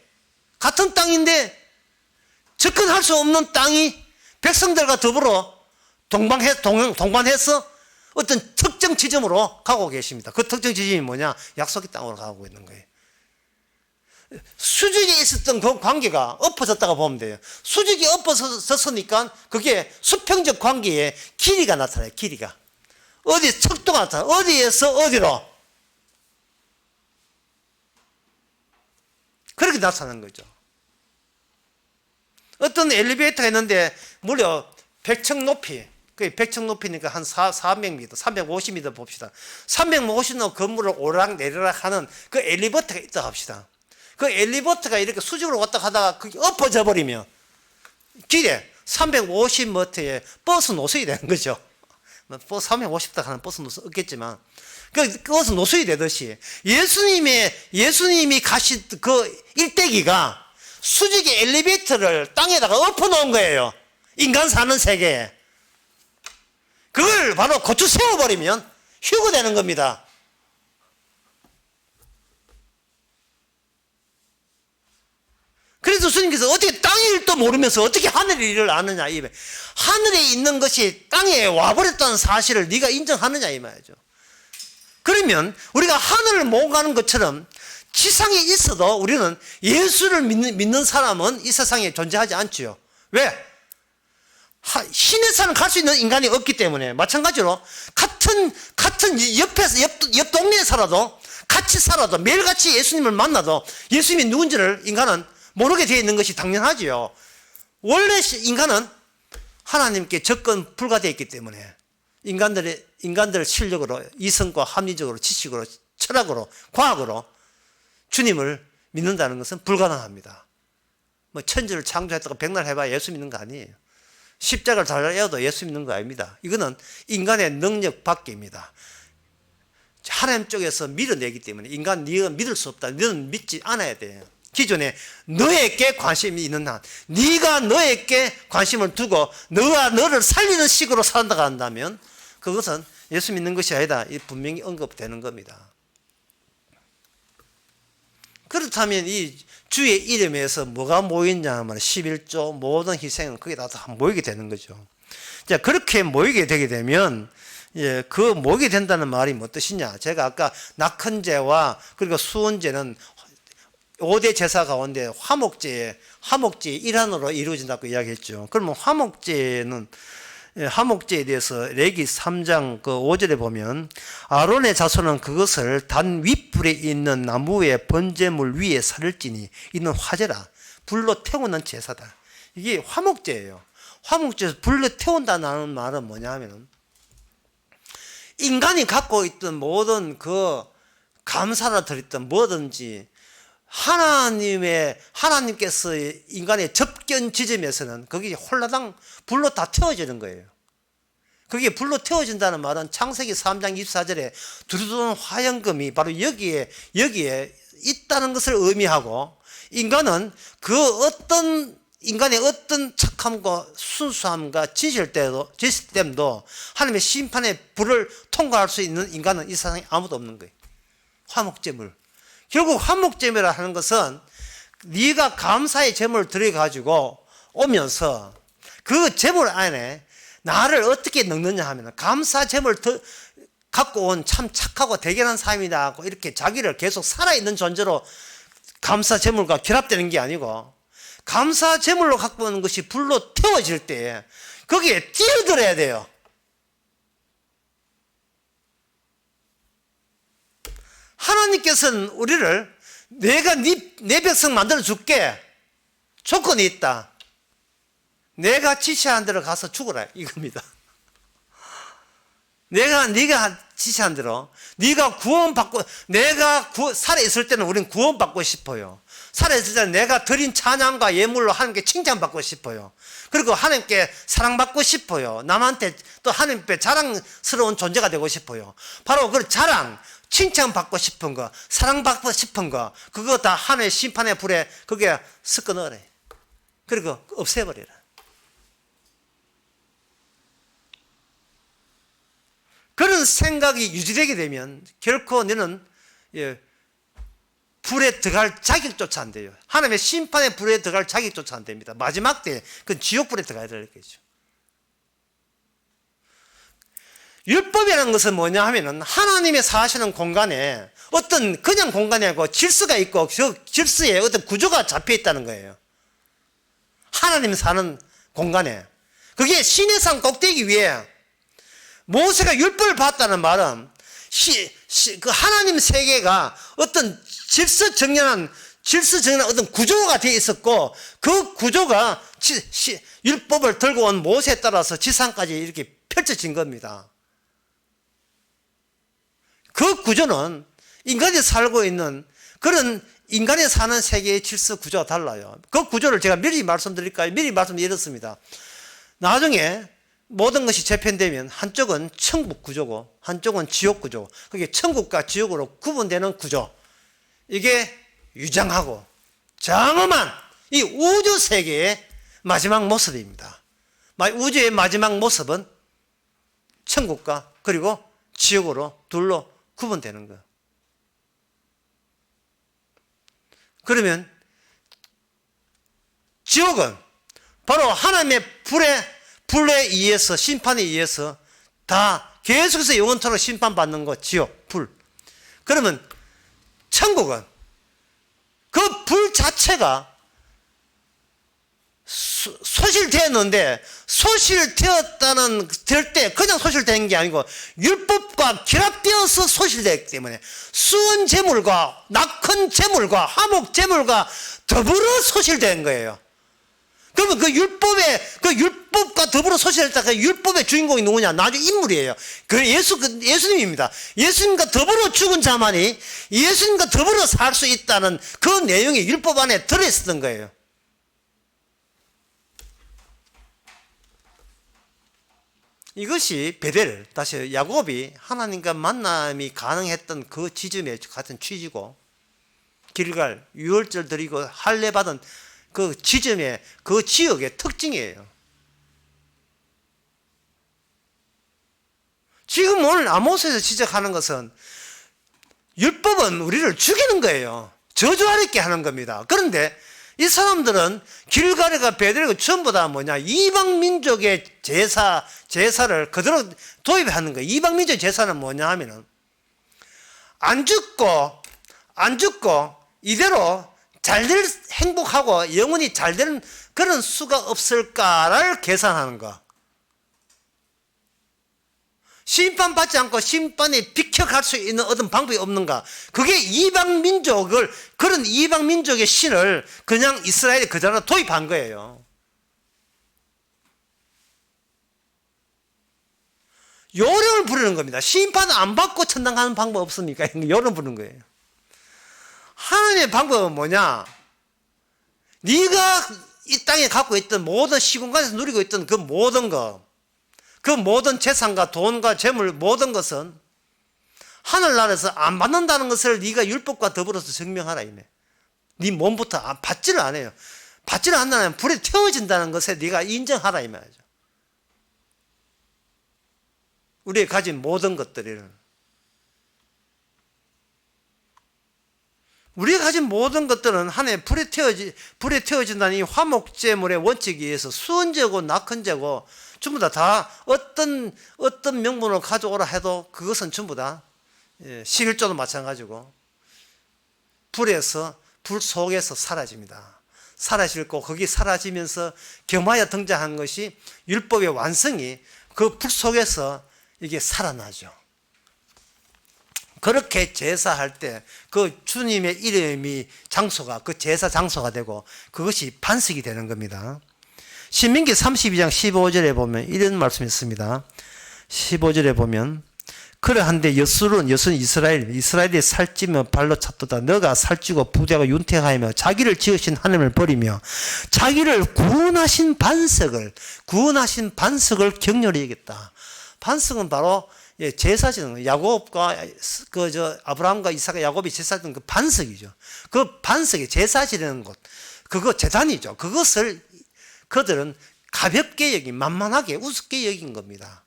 접근할 수 없는 땅이 백성들과 더불어 동반해서 어떤 특정 지점으로 가고 계십니다. 그 특정 지점이 뭐냐? 약속의 땅으로 가고 있는 거예요. 수직에 있었던 그 관계가 엎어졌다가 보면 돼요. 수직이 엎어졌으니까 그게 수평적 관계에 길이가 나타나요. 길이가. 어디 척도가 나타나요. 어디에서 어디로. 그렇게 나타나는 거죠. 어떤 엘리베이터가 있는데 무려 100층 높이, 그 100층 높이니까 한 400m, 350m 봅시다. 350m 건물을 오르락내리락 하는 그 엘리베이터가 있다고 합시다. 그 엘리베이터가 이렇게 수직으로 왔다 가다가 그게 엎어져 버리면 길에 350m에 버스 노선이 되는 거죠. 350다 하는 버스 노선 없겠지만 그 버스 노선이 되듯이 예수님이 가신 그 일대기가 수직의 엘리베이터를 땅에다가 엎어놓은 거예요. 인간 사는 세계에. 그걸 바로 고추 세워버리면 휴거되는 겁니다. 그래서 스님께서 어떻게 땅의 일도 모르면서 어떻게 하늘의 일을 아느냐. 하늘에 있는 것이 땅에 와버렸다는 사실을 네가 인정하느냐 이 말이죠. 그러면 우리가 하늘을 못 가는 것처럼 지상에 있어도 우리는 예수를 믿는 사람은 이 세상에 존재하지 않지요. 왜? 시내산을 갈 수 있는 인간이 없기 때문에. 마찬가지로 같은 옆 동네에 살아도 같이 살아도 매일같이 예수님을 만나도 예수님이 누군지를 인간은 모르게 되어 있는 것이 당연하지요. 원래 인간은 하나님께 접근 불가되어 있기 때문에 인간들 실력으로 이성과 합리적으로 지식으로 철학으로 과학으로 주님을 믿는다는 것은 불가능합니다. 뭐 천지를 창조했다고 백날 해봐야 예수 믿는 거 아니에요. 십자가를 달려도 예수 믿는 거 아닙니다. 이거는 인간의 능력 밖입니다. 하나님 쪽에서 밀어내기 때문에 인간 네가 믿을 수 없다. 너는 믿지 않아야 돼요. 기존에 너에게 관심이 있는 한 네가 너에게 관심을 두고 너가 너를 살리는 식으로 산다고 한다면 그것은 예수 믿는 것이 아니다. 분명히 언급되는 겁니다. 그렇다면 이 주의 이름에서 뭐가 모이냐 하면 11조 모든 희생은 거기에 다 모이게 되는 거죠. 자, 그렇게 모이게 되게 되면 그 모이게 된다는 말이 뭐 뜻이냐? 제가 아까 낙헌제와 그리고 수원제는 5대 제사 가운데 화목제의 일환으로 이루어진다고 이야기했죠. 그러면 화목제에 대해서 레기 3장 그 5절에 보면 아론의 자손은 그것을 단 윗불에 있는 나무의 번제물 위에 살을지니 이는 화제라. 불로 태우는 제사다. 이게 화목제예요. 화목제에서 불로 태운다는 말은 뭐냐 하면 인간이 갖고 있던 모든 그 감사를 드렸던 뭐든지 하나님께서 인간의 접견 지점에서는 그게 홀라당 불로 다 태워지는 거예요. 그게 불로 태워진다는 말은 창세기 3장 24절에 두루두른 화연금이 바로 여기에 있다는 것을 의미하고, 인간은 인간의 어떤 착함과 순수함과 진실됨도 하나님의 심판의 불을 통과할 수 있는 인간은 이 세상에 아무도 없는 거예요. 화목제물. 결국 화목제물이라 하는 것은 네가 감사의 제물을 드려가지고 오면서 그 제물 안에 나를 어떻게 넣느냐 하면, 감사 제물을 갖고 온 참 착하고 대견한 사람이다 하고 이렇게 자기를 계속 살아있는 존재로 감사 제물과 결합되는 게 아니고, 감사 제물로 갖고 오는 것이 불로 태워질 때 거기에 뛰어들어야 돼요. 하나님께서는 우리를 내가 내 백성 만들어 줄게. 조건이 있다. 내가 지시한 대로 가서 죽어라 이겁니다. 네가 지시한 대로 네가 구원받고, 내가 살아있을 때는 우리는 구원받고 싶어요. 살아있을 때는 내가 드린 찬양과 예물로 하나님께 칭찬받고 싶어요. 그리고 하나님께 사랑받고 싶어요. 남한테 또 하나님께 자랑스러운 존재가 되고 싶어요. 바로 그 자랑, 칭찬받고 싶은 거, 사랑받고 싶은 거, 그거 다 하나님의 심판의 불에 그게 섞어 넣으래. 그리고 없애버리라. 그런 생각이 유지되게 되면 결코 너는 불에 들어갈 자격조차 안 돼요. 하나님의 심판의 불에 들어갈 자격조차 안 됩니다. 마지막 때 그건 지옥불에 들어가야 될 거죠. 율법이라는 것은 뭐냐 하면은 하나님의 사시는 공간에 어떤 그냥 공간이 아니고 질서가 있고, 그 질서에 어떤 구조가 잡혀 있다는 거예요. 하나님 사는 공간에. 그게 시내산 꼭대기 위에 모세가 율법을 받았다는 말은 그 하나님 세계가 어떤 질서 정연한 어떤 구조가 되어 있었고, 그 구조가 율법을 들고 온 모세에 따라서 지상까지 이렇게 펼쳐진 겁니다. 그 구조는 인간이 살고 있는 그런 인간이 사는 세계의 질서 구조가 달라요. 그 구조를 제가 미리 말씀드릴까요? 미리 말씀드렸습니다. 나중에 모든 것이 재편되면 한쪽은 천국 구조고 한쪽은 지옥 구조, 그게 천국과 지옥으로 구분되는 구조, 이게 유장하고 장엄한 이 우주 세계의 마지막 모습입니다. 우주의 마지막 모습은 천국과 그리고 지옥으로 둘로 구분되는 거예요. 그러면 지옥은 바로 하나님의 불에 의해서, 심판에 의해서 다 계속해서 영원토록 심판받는 것, 지옥, 불. 그러면 천국은 그 불 자체가 소실되었는데, 될 때 그냥 소실된 게 아니고 율법과 결합되어서 소실되기 때문에 수원 제물과 낙헌 제물과 화목 제물과 더불어 소실된 거예요. 그러면 그 율법과 더불어 소실했다. 그 율법의 주인공이 누구냐? 나중 인물이에요. 그 예수님입니다. 예수님과 더불어 죽은 자만이 예수님과 더불어 살 수 있다는 그 내용이 율법 안에 들어있었던 거예요. 이것이 베델, 다시 야곱이 하나님과 만남이 가능했던 그 지점의 같은 취지고, 길갈, 유월절 드리고 할례 받은 그 지점의, 그 지역의 특징이에요. 지금 오늘 아모스에서 지적하는 것은 율법은 우리를 죽이는 거예요. 저주하게 하는 겁니다. 그런데 이 사람들은 길갈과 베델과 전부 다 뭐냐, 이방 민족의 제사를 그대로 도입하는 거예요. 이방 민족의 제사는 뭐냐 하면은 안 죽고 이대로 잘될, 행복하고 영원히 잘 되는 그런 수가 없을까를 계산하는 거. 심판받지 않고 심판에 비켜갈 수 있는 어떤 방법이 없는가. 그게 그런 이방 민족의 신을 그냥 이스라엘이 그대로 도입한 거예요. 요령을 부르는 겁니다. 심판 안 받고 천당 가는 방법 없습니까? 요령 부르는 거예요. 하나님의 방법은 뭐냐? 네가 이 땅에 갖고 있던 모든 시공간에서 누리고 있던 그 모든 것, 그 모든 재산과 돈과 재물 모든 것은 하늘나라에서 안 받는다는 것을 네가 율법과 더불어서 증명하라 이네. 네 몸부터 받지를 않아요. 받지를 않는다면 불에 태워진다는 것에 네가 인정하라 이 말이죠. 우리가 가진 모든 것들을, 우리가 가진 모든 것들은 하나의 불에 태워진다는 이 화목제물의 원칙에 의해서 수은제고 낙헌제고 전부 다 어떤 명분으로 가져오라 해도 그것은 전부 다 11조도 마찬가지고 불 속에서 사라집니다. 사라지고 거기 사라지면서 겸하여 등장한 것이 율법의 완성이 그 불 속에서 이게 살아나죠. 그렇게 제사할 때 그 주님의 이름이 장소가 그 제사 장소가 되고 그것이 반석이 되는 겁니다. 신명기 32장 15절에 보면 이런 말씀이 있습니다. 15절에 보면 그러한데 여수는 이스라엘이 살찌며 발로 찼도다. 너가 살찌고 부대가 윤택하며 자기를 지으신 하나님을 버리며 자기를 구원하신 반석을 격렬히 여겼다. 반석은 바로 제사지는 야곱과 아브라함과 이삭과 야곱이 제사지는 그 반석이죠. 그 반석이 제사지는 곳, 그거 제단이죠. 그것을 그들은 가볍게 만만하게 우습게 여긴 겁니다.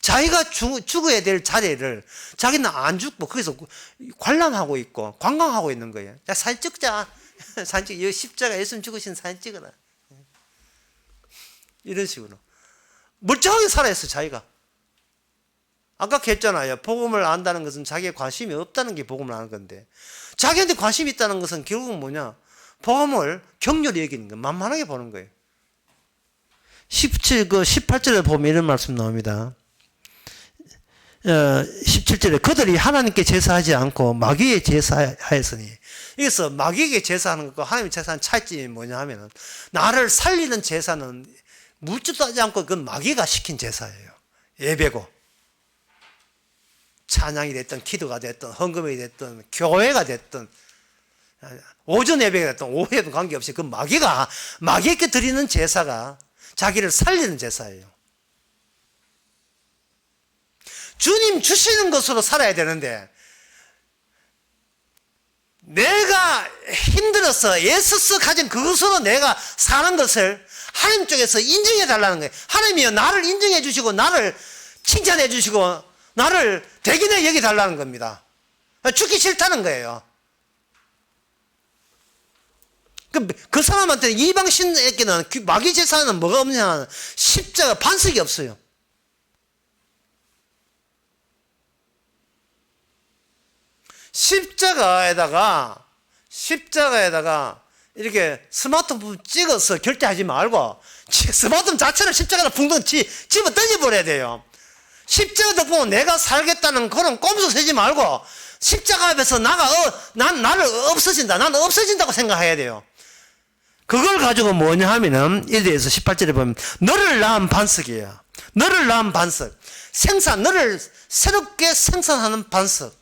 자기가 죽어야 될 자리를 자기는 안 죽고 거기서 관람하고 있고 관광하고 있는 거예요. 자, 사진 찍자. 사진 찍. 여기 십자가 예수님 죽으신 사진 찍어라. 이런 식으로 멀쩡하게 살아있어 자기가. 아까 했잖아요. 복음을 안다는 것은 자기의 관심이 없다는 게 복음을 아는 건데, 자기한테 관심이 있다는 것은 결국은 뭐냐? 복음을 격렬히 여기는 거예요. 만만하게 보는 거예요. 18절에 보면 이런 말씀 나옵니다. 17절에 그들이 하나님께 제사하지 않고 마귀에 제사하였으니, 여기서 마귀에게 제사하는 것과 하나님의 제사하는 차이점이 뭐냐 하면은, 나를 살리는 제사는 묻지도 하지 않고 그건 마귀가 시킨 제사예요. 예배고 찬양이 됐든 기도가 됐든 헌금이 됐든 교회가 됐든 오전 예배가 됐든 오후 예배 관계없이 그 마귀에게 드리는 제사가 자기를 살리는 제사예요. 주님 주시는 것으로 살아야 되는데 내가 힘들어서 애써서 가진 그것으로 내가 사는 것을 하나님 쪽에서 인정해 달라는 거예요. 하나님이요, 나를 인정해 주시고 나를 칭찬해 주시고 나를 대견해 여기 달라는 겁니다. 죽기 싫다는 거예요. 그 사람한테는 이방신에게는 마귀 제사는 뭐가 없냐? 십자가 반석이 없어요. 십자가에다가 이렇게 스마트폰 찍어서 결제하지 말고 스마트폰 자체를 십자가를 붕덩 집어 던져버려야 돼요. 십자가 보고 내가 살겠다는 그런 꼼수 세지 말고 십자가 앞에서 나를 없어진다. 나는 없어진다고 생각해야 돼요. 그걸 가지고 뭐냐 하면은 이에 대해서 18절에 보면 너를 낳은 반석이에요. 너를 낳은 반석. 너를 새롭게 생산하는 반석.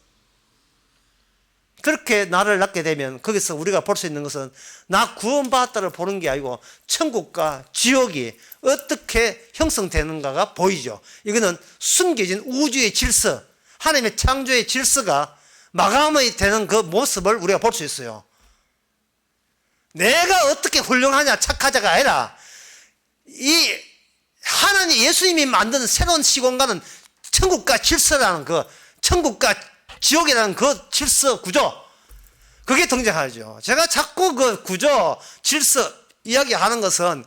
그렇게 나를 낳게 되면 거기서 우리가 볼 수 있는 것은 나 구원받았다를 보는 게 아니고 천국과 지옥이 어떻게 형성되는가가 보이죠. 이거는 숨겨진 우주의 질서, 하나님의 창조의 질서가 마감이 되는 그 모습을 우리가 볼 수 있어요. 내가 어떻게 훌륭하냐 착하자가 아니라 이 하나님 예수님이 만드는 새로운 시공간은 천국과 질서라는 그 천국과 지옥이라는 그 질서 구조, 그게 등장하죠. 제가 자꾸 그 구조 질서 이야기하는 것은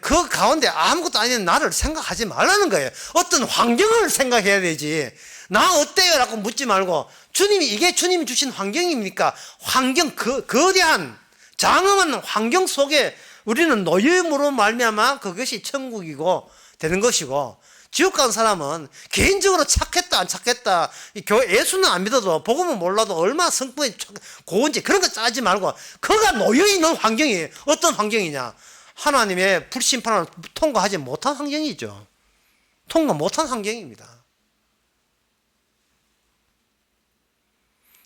그 가운데 아무것도 아닌 나를 생각하지 말라는 거예요. 어떤 환경을 생각해야 되지. 나 어때요? 라고 묻지 말고 이게 주님이 주신 환경입니까? 환경, 거대한 장엄한 환경 속에 우리는 노예임으로 말미암아 그것이 천국이고 되는 것이고, 지옥 간 사람은 개인적으로 착했다 안 착했다, 예수는 안 믿어도 복음은 몰라도 얼마나 성품이 고운지 그런 거 짜지 말고 그가 놓여 있는 환경이 어떤 환경이냐? 하나님의 불심판을 통과하지 못한 환경이죠. 통과 못한 환경입니다.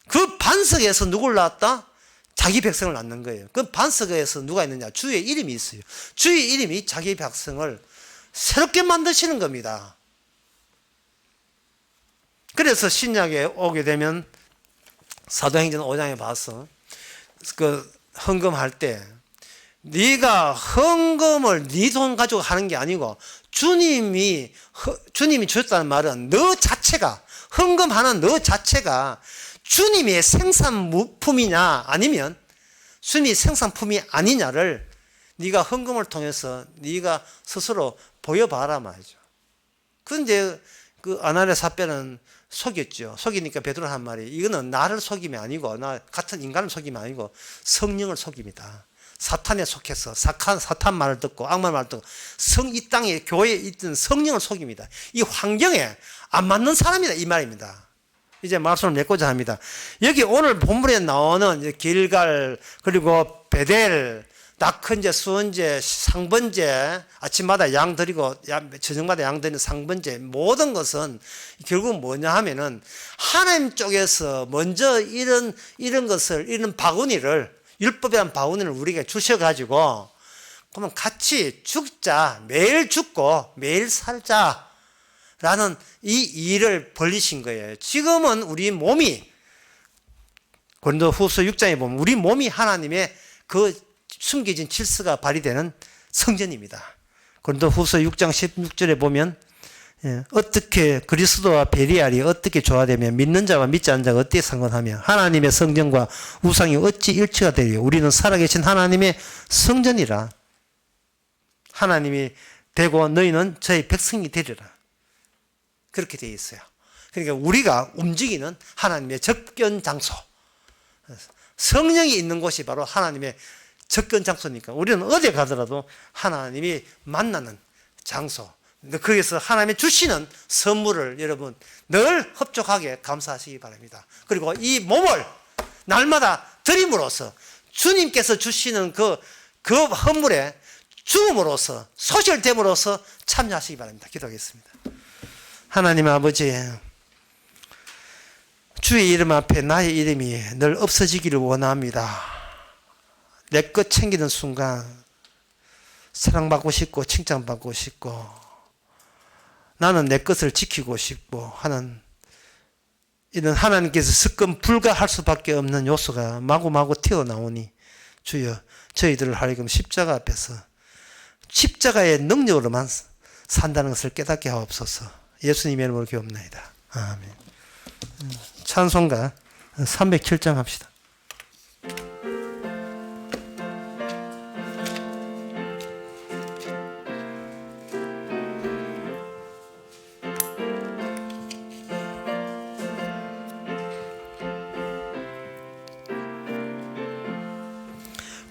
그 반석에서 누굴 낳았다? 자기 백성을 낳는 거예요. 그 반석에서 누가 있느냐? 주의 이름이 있어요. 주의 이름이 자기 백성을 새롭게 만드시는 겁니다. 그래서 신약에 오게 되면 사도행전 5장에 봐서 그 헌금할 때 네가 헌금을 네 돈 가지고 하는 게 아니고 주님이 주셨다는 말은 너 자체가, 헌금하는 너 자체가 주님의 생산품이냐 아니면 주님이 생산품이 아니냐를 네가 헌금을 통해서 네가 스스로 보여봐라 말이죠. 그런데 그 아나니아 삽배는 속였죠. 속이니까 베드로가 한 말이, 이거는 나를 속임이 아니고, 나 같은 인간을 속임이 아니고 성령을 속입니다. 사탄에 속해서 사탄 말을 듣고 악마 말을 듣고 이 땅에 교회에 있던 성령을 속입니다. 이 환경에 안 맞는 사람이다 이 말입니다. 이제 말씀을 맺고자 합니다. 여기 오늘 본문에 나오는 길갈, 그리고 베델, 낙헌제, 수헌제, 상번제, 아침마다 양 드리고 저녁마다 양 드리는 상번제, 모든 것은 결국 뭐냐 하면은 하나님 쪽에서 먼저 이런 것을, 이런 바구니를, 율법이란 바구니를 우리에게 주셔가지고 그러면 같이 죽자, 매일 죽고 매일 살자 라는 이 일을 벌리신 거예요. 지금은 우리 몸이, 고린도후서 6장에 보면 우리 몸이 하나님의 그 숨겨진 질서가 발휘되는 성전입니다. 고린도후서 6장 16절에 보면 어떻게 그리스도와 베리알이 어떻게 조화되며 믿는 자와 믿지 않는 자가 어떻게 상관하며 하나님의 성전과 우상이 어찌 일치가 되리요. 우리는 살아계신 하나님의 성전이라. 하나님이 되고 너희는 저의 백성이 되리라. 그렇게 되어 있어요. 그러니까 우리가 움직이는 하나님의 접견 장소, 성령이 있는 곳이 바로 하나님의 접견 장소니까 우리는 어디 가더라도 하나님이 만나는 장소, 거기서 하나님이 주시는 선물을 여러분 늘 흡족하게 감사하시기 바랍니다. 그리고 이 몸을 날마다 드림으로써 주님께서 주시는 그 헌물에 죽음으로써, 소실됨으로써 참여하시기 바랍니다. 기도하겠습니다. 하나님 아버지, 주의 이름 앞에 나의 이름이 늘 없어지기를 원합니다. 내 것 챙기는 순간 사랑받고 싶고 칭찬받고 싶고 나는 내 것을 지키고 싶고 하는 이런 하나님께서 습관 불가할 수밖에 없는 요소가 마구마구 튀어나오니 주여 저희들을 하여금 십자가 앞에서 십자가의 능력으로만 산다는 것을 깨닫게 하옵소서. 예수님의 이름으로 기도합니다. 아멘. 찬송가 307장 합시다.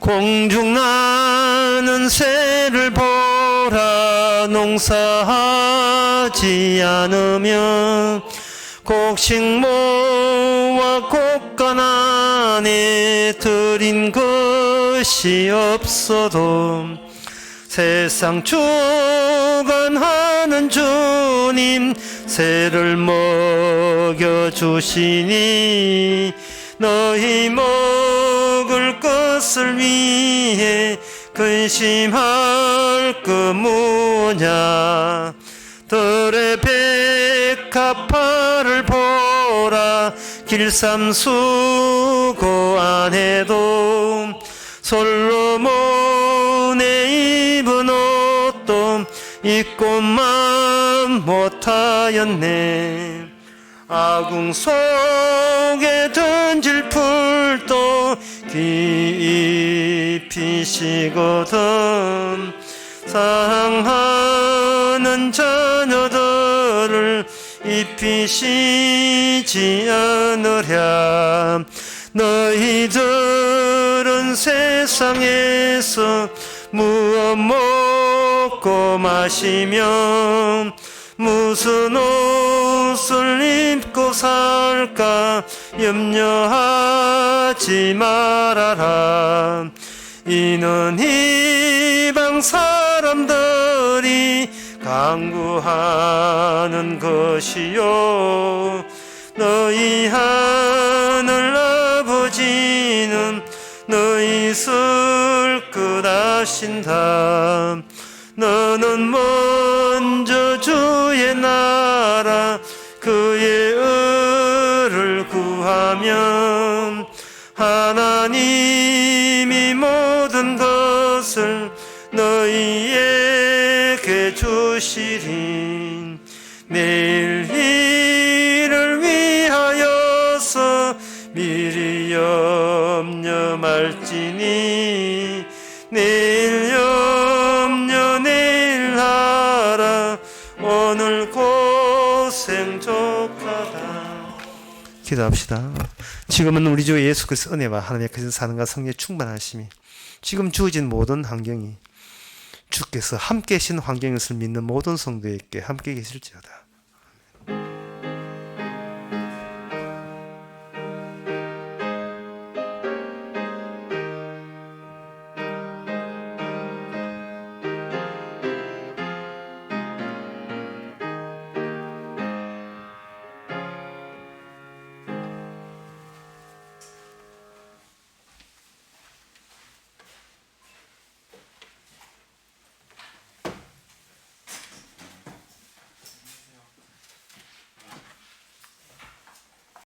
공중 나는 새를 보라. 농사하지 않으면 곡식모와 곡간 안에 들인 것이 없어도 세상 주관하는 주님 새를 먹여주시니 너희 먹을 것을 위해 근심할 그 뭐냐. 들의 백합화를 보라. 길삼수고 안에도 솔로몬의 입은 옷도 입고만 못하였네. 아궁 속에 던질 풀도 깊이 시거든 사랑하는 자녀들을 입히시지 않으랴. 너희들은 세상에서 무엇 먹고 마시며 무슨 옷을 입고 살까 염려하지 말아라. 이는 이방 사람들이 강구하는 것이요 너희 하늘 아버지는 너희 쓸 것 아신다. 너는 먼저 주의 나라 그의 위하면 하나님이 모든 것을 너희에게 주시리. 내일 일을 위하여서 미리 염려 말지니 내일 염려 내일 하라. 오늘 고생 족하다. 기도합시다. 지금은 우리 주 예수 그리스도 은혜와 하나님의 크신 사랑과 성령의 충만하심이 지금 주어진 모든 환경이 주께서 함께 계신 환경에서 믿는 모든 성도에게 함께 계실지어다.